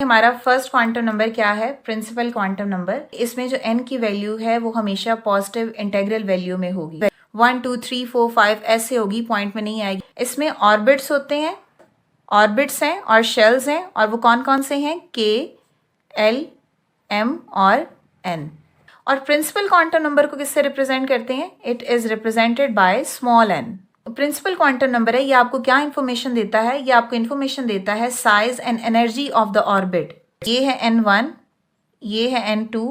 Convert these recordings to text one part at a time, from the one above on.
हमारा first quantum number क्या है? Principal quantum number. इसमें जो n की वैल्यू है वो हमेशा पॉजिटिव इंटेग्रल वैल्यू में होगी। 1 2 3 4 5 ऐसे होगी, पॉइंट में नहीं आएगी। इसमें ऑर्बिट्स होते हैं, ऑर्बिट्स हैं और शेल्स हैं, और वो कौन कौन से हैं? k, l, m और n। और प्रिंसिपल क्वांटम नंबर को किससे रिप्रेजेंट करते हैं? It is represented by small n। Principal quantum number है, ये आपको क्या इंफॉर्मेशन देता है? ये आपको इंफॉर्मेशन देता है size and energy of the orbit. ये है n1, ये है n2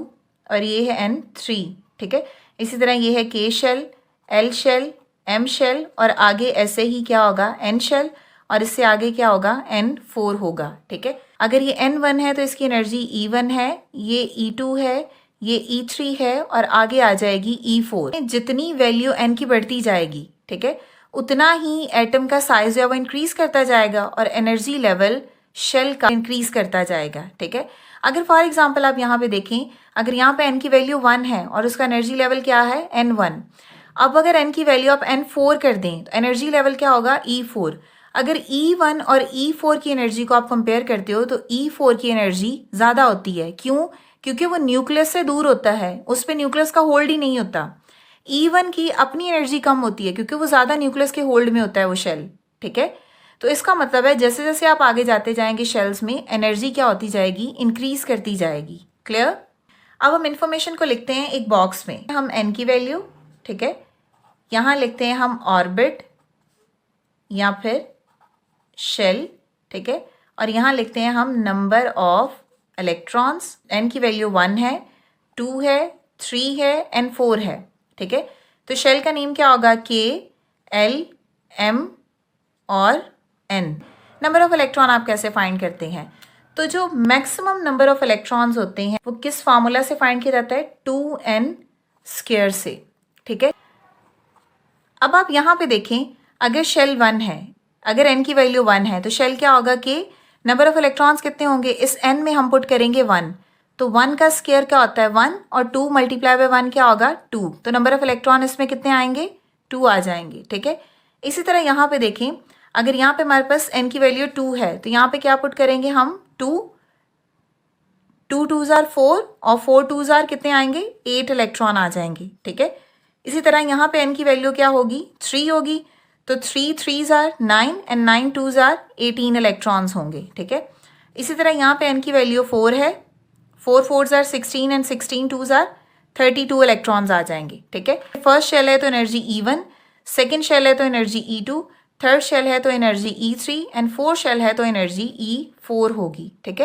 और ये है n3, ठीक है। इसी तरह ये है k shell, l shell, m shell और आगे ऐसे ही क्या होगा? n शेल, और इससे आगे क्या होगा? n4 होगा, ठीक है। अगर ये n1 है तो इसकी एनर्जी E1 है, ये E2 है, ये E3 है और आगे आ जाएगी E4। जितनी वैल्यू n की बढ़ती जाएगी, ठीक है, उतना ही एटम का साइज है वो इंक्रीज करता जाएगा और एनर्जी लेवल शेल का इंक्रीज करता जाएगा, ठीक है। अगर फॉर एग्जांपल आप यहाँ पे देखें, अगर यहाँ पे n की वैल्यू 1 है और उसका एनर्जी लेवल क्या है? n1। अब अगर n की वैल्यू आप n4 कर दें तो एनर्जी लेवल क्या होगा? E4। अगर E1 और E4 की एनर्जी को आप कंपेयर करते हो तो E4 की एनर्जी ज़्यादा होती है। क्यों? क्योंकि वो न्यूक्लियस से दूर होता है, उस पर न्यूक्लियस का होल्ड ही नहीं होता। E1 की अपनी एनर्जी कम होती है क्योंकि वो ज़्यादा न्यूक्लियस के होल्ड में होता है वो शेल, ठीक है। तो इसका मतलब है जैसे जैसे आप आगे जाते जाएंगे शेल्स में, एनर्जी क्या होती जाएगी? इंक्रीज करती जाएगी। क्लियर? अब हम इंफॉर्मेशन को लिखते हैं एक बॉक्स में। हम n की वैल्यू, ठीक है, यहाँ लिखते हैं हम ऑर्बिट या फिर शेल, ठीक है, और यहाँ लिखते हैं हम नंबर ऑफ इलेक्ट्रॉन्स। n की वैल्यू 1 है, 2 है, 3 है एंड 4 है, ठीक है। तो शेल का नेम क्या होगा? k, l, m और n। नंबर ऑफ इलेक्ट्रॉन आप कैसे फाइंड करते हैं? तो जो मैक्सिमम नंबर ऑफ इलेक्ट्रॉन्स होते हैं वो किस फार्मूला से फाइंड किया जाता है? 2n² से, ठीक है। अब आप यहाँ पे देखें, अगर शेल 1 है, अगर n की वैल्यू 1 है तो शेल क्या होगा? k। नंबर ऑफ इलेक्ट्रॉन्स कितने होंगे? इस n में हम पुट करेंगे 1, तो 1 का स्क्वायर क्या होता है? 1, और 2 मल्टीप्लाई बाय 1 क्या होगा? 2। तो नंबर ऑफ इलेक्ट्रॉन इसमें कितने आएंगे? 2 आ जाएंगे, ठीक है। इसी तरह यहाँ पे देखें, अगर यहाँ पे हमारे पास n की वैल्यू 2 है तो यहाँ पे क्या पुट करेंगे हम? 2, 2 2s are 4 और 4 2s are कितने आएंगे? 8 इलेक्ट्रॉन आ जाएंगे, ठीक है। इसी तरह यहाँ पे n की वैल्यू क्या होगी? 3 होगी, तो 3 3s are 9 and 9 2s are 18 electrons होंगे, ठीक है। इसी तरह यहाँ पे n की वैल्यू 4 है, 4 4s are 16 and 16 2s are 32 electrons आ जाएंगे, ठीक है। फर्स्ट शेल है तो एनर्जी E1, सेकेंड शेल है तो एनर्जी E2, थर्ड शेल है तो energy E3 and fourth shell है तो एनर्जी E4 होगी, ठीक है।